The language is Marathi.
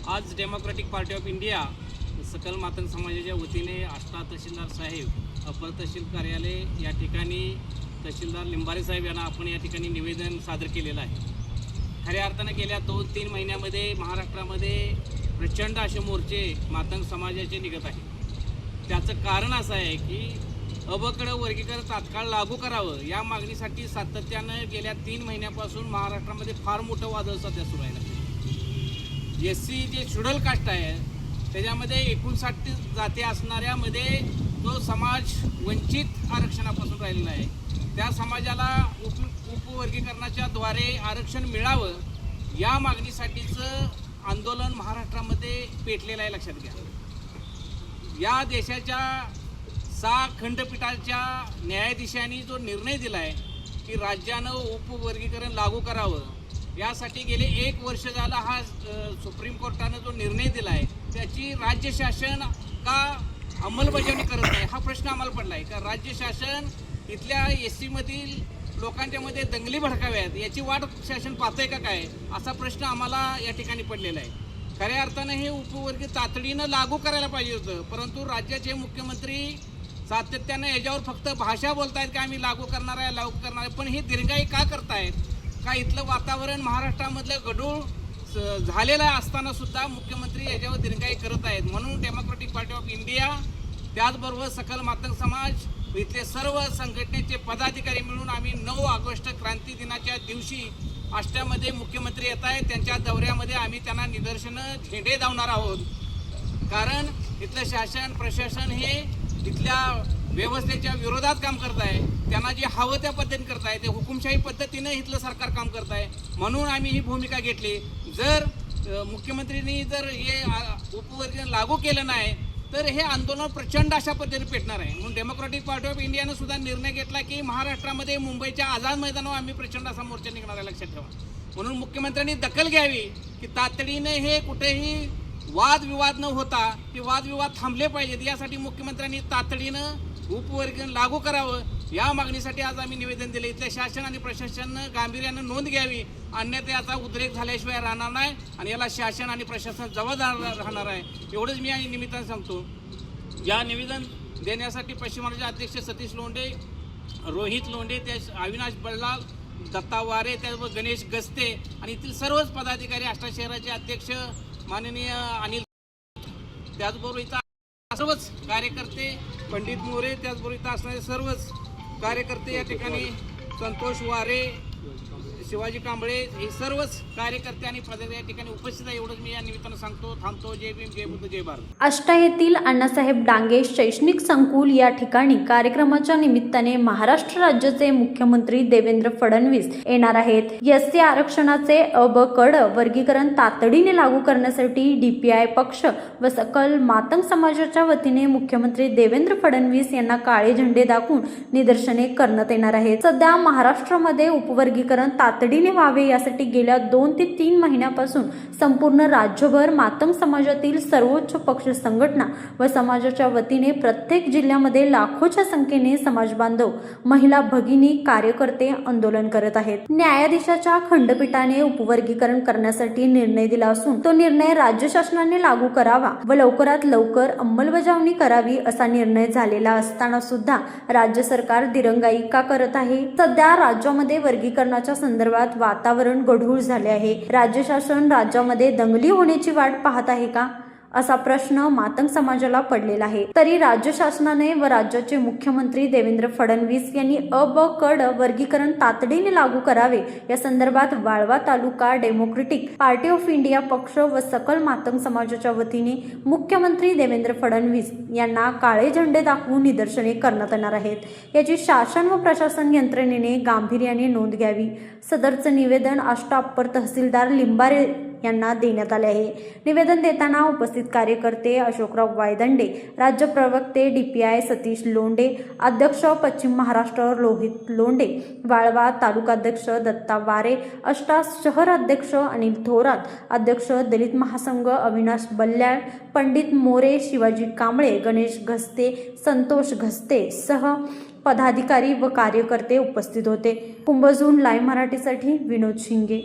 आज डेमोक्रेटिक पार्टी ऑफ इंडिया सकल मातंग समाजाच्या वतीने आष्टा तहसीलदार साहेब अपर तहसील कार्यालय या ठिकाणी तहसीलदार लिंबारे साहेब यांना आपण या ठिकाणी निवेदन सादर केलेलं आहे। खऱ्या अर्थानं गेल्या 2-3 महिन्यामध्ये महाराष्ट्रामध्ये प्रचंड असे मोर्चे मातंग समाजाचे निघत आहेत। त्याचं कारण असं आहे की अबकडं वर्गीकरण तात्काळ लागू करावं या मागणीसाठी सातत्यानं गेल्या 3 महिन्यापासून महाराष्ट्रामध्ये फार मोठं वादळ सध्या सुरू आहे। SC जे शेड्यूल कास्ट आहे त्याच्यामध्ये 59 जाती असणाऱ्यामध्ये जो समाज वंचित आरक्षणापासून राहिलेला आहे त्या समाजाला उपवर्गीकरणाच्या द्वारे आरक्षण मिळावं या मागणीसाठीचं आंदोलन महाराष्ट्रामध्ये पेटलेलं आहे। लक्षात घ्या, या देशाच्या 6 खंडपीठाच्या न्यायाधीशांनी जो निर्णय दिला आहे की राज्यानं उपवर्गीकरण लागू करावं यासाठी गेले 1 वर्ष झाला हा सुप्रीम कोर्टानं जो निर्णय दिला आहे त्याची राज्य शासन का अंमलबजावणी करत नाही हा प्रश्न आम्हाला पडला आहे। का राज्य शासन इथल्या SC मधील लोकांच्यामध्ये दंगली भडकाव्यात याची वाट शासन पाहतंय का काय असा प्रश्न आम्हाला या ठिकाणी पडलेला आहे। खऱ्या अर्थानं हे उपवर्ग तातडीनं लागू करायला पाहिजे होतं, परंतु राज्याचे मुख्यमंत्री सातत्यानं याच्यावर फक्त भाषा बोलतायत की आम्ही लागू करणार आहे, पण हे दीर्घाई का करतायत? का इथलं वातावरण महाराष्ट्रामधलं गढूळ झालेलं असताना सुद्धा मुख्यमंत्री याच्यावर दीर्घाई करत आहेत। म्हणून डेमोक्रेटिक पार्टी ऑफ इंडिया त्याचबरोबर सकल मातंग समाज इथले सर्व संघटनेचे पदाधिकारी मिळून आम्ही 9 ऑगस्ट क्रांती दिनाच्या दिवशी आष्ट्यामध्ये मुख्यमंत्री येत आहेत त्यांच्या दौऱ्यामध्ये आम्ही त्यांना निदर्शनं झेंडे दावणार आहोत। कारण इथलं शासन प्रशासन हे इथल्या व्यवस्थेच्या विरोधात काम करत आहे, त्यांना जे हवं त्या पद्धतीने करत आहे, ते हुकुमशाही पद्धतीनं इथलं सरकार काम करत आहे। म्हणून आम्ही ही भूमिका घेतली। जर मुख्यमंत्र्यांनी जर हे उपवर्गीकरण लागू केलं नाही तर हे आंदोलन प्रचंड अशा पद्धतीने पेटणार आहे। म्हणून डेमोक्रेटिक पार्टी ऑफ इंडियानं सुद्धा निर्णय घेतला की महाराष्ट्रामध्ये मुंबईच्या आझाद मैदानावर आम्ही प्रचंड असा मोर्चा निघणार आहे, लक्षात ठेवा। म्हणून मुख्यमंत्र्यांनी दखल घ्यावी की तातडीने हे कुठेही वादविवाद न होता ते वादविवाद थांबले पाहिजेत यासाठी मुख्यमंत्र्यांनी तातडीनं उपवर्गीकरण लागू करावं या मागणीसाठी आज आम्ही निवेदन दिले। इथल्या शासन आणि प्रशासनानं गांभीर्यानं नोंद घ्यावी, अन्यथा याचा उद्रेक झाल्याशिवाय राहणार नाही आणि याला शासन आणि प्रशासन जबाबदार राहणार आहे। एवढंच मी या निमित्तानं सांगतो। या निवेदन देण्यासाठी पश्चिम महाराष्ट्राचे अध्यक्ष सतीश लोंढे, रोहित लोंढे, त्या अविनाश बल्लाल, दत्ता वारे, त्याचबरोबर गणेश गस्ते आणि येथील सर्वच पदाधिकारी, आष्टा शहराचे अध्यक्ष माननीय अनिल, त्याचबरोबर इथं सर्वच कार्यकर्ते, पंडित मोरे, त्याचबरोबर इथं असणारे सर्वच कार्यकर्ते, या ठिकाणी संतोष वारे, शिवाजी कांबळे, हे सर्वच कार्यकर्ते आणि पदाधिकारी या ठिकाणी उपस्थित आहे। एवढंच मी या निमित्तानं सांगतो। थांबतो। जय भीम, जय बुद्ध, जय भारत। आष्टा येथील अण्णासाहेब डांगे शैक्षणिक संकुल या ठिकाणी कार्यक्रमाच्या निमित्ताने महाराष्ट्र राज्याचे मुख्यमंत्री देवेंद्र फडणवीस येणार आहेत। SC आरक्षणाचे ब-ड वर्गीकरण तातडीने लागू करण्यासाठी DPI पक्ष व सकल मातंग समाजाच्या वतीने मुख्यमंत्री देवेंद्र फडणवीस यांना काळे झेंडे दाखवून निदर्शने करण्यात येणार आहेत। सध्या महाराष्ट्रामध्ये उपवर्गीकरण तातडीने व्हावे यासाठी गेल्या 2 ते 3 महिन्यापासून संपूर्ण राज्यभर मातंग समाजातील सर्वोच्च पक्ष संघटना व समाजाच्या वतीने प्रत्येक जिल्ह्यामध्ये लाखोच्या संख्येने समाज बांधव, महिला भगिनी, कार्यकर्ते आंदोलन करत आहेत। न्यायाधीशाच्या खंडपीठाने उपवर्गीकरण करण्यासाठी निर्णय दिला असून तो निर्णय राज्य शासनाने लागू करावा व लवकरात लवकर अंमलबजावणी करावी असा निर्णय झालेला असताना सुद्धा राज्य सरकार दिरंगाई का करत आहे? सध्या राज्यामध्ये वर्गीकरणाच्या संदर्भात वातावरण गढूळ झाले आहे। राज्य शासन राज्यामध्ये दंगली होण्याची वाट पाहत आहे का असा प्रश्न मातंग समाजाला पडलेला आहे। तरी राज्य शासनाने व राज्याचे मुख्यमंत्री देवेंद्र फडणवीस यांनी ब-ड वर्गीकरण तातडीने लागू करावे या संदर्भात वाळवा तालुका डेमोक्रेटिक पार्टी ऑफ इंडिया पक्ष व सकल मातंग समाजाच्या वतीने मुख्यमंत्री देवेंद्र फडणवीस यांना काळे झेंडे दाखवून निदर्शने करण्यात येणार आहेत। याची शासन व प्रशासन यंत्रणेने गांभीर्याने नोंद घ्यावी। सदरचं निवेदन आष्टा अप्पर तहसीलदार लिंबारे यांना देण्यात आले आहे। निवेदन देताना उपस्थित कार्यकर्ते अशोकराव वायदंडे, राज्य प्रवक्ते DPI सतीश लोंढे, अध्यक्ष पश्चिम महाराष्ट्र रोहित लोंढे, वाळवा तालुकाध्यक्ष दत्ता वारे, आष्टा शहर अध्यक्ष अनिल थोरात, अध्यक्ष दलित महासंघ अविनाश बल्लाळ, पंडित मोरे, शिवाजी कांबळे, गणेश घस्ते, संतोष घस्ते सह पदाधिकारी व कार्यकर्ते उपस्थित होते। कुंभजून लाईव्ह मराठीसाठी विनोद शिंगे।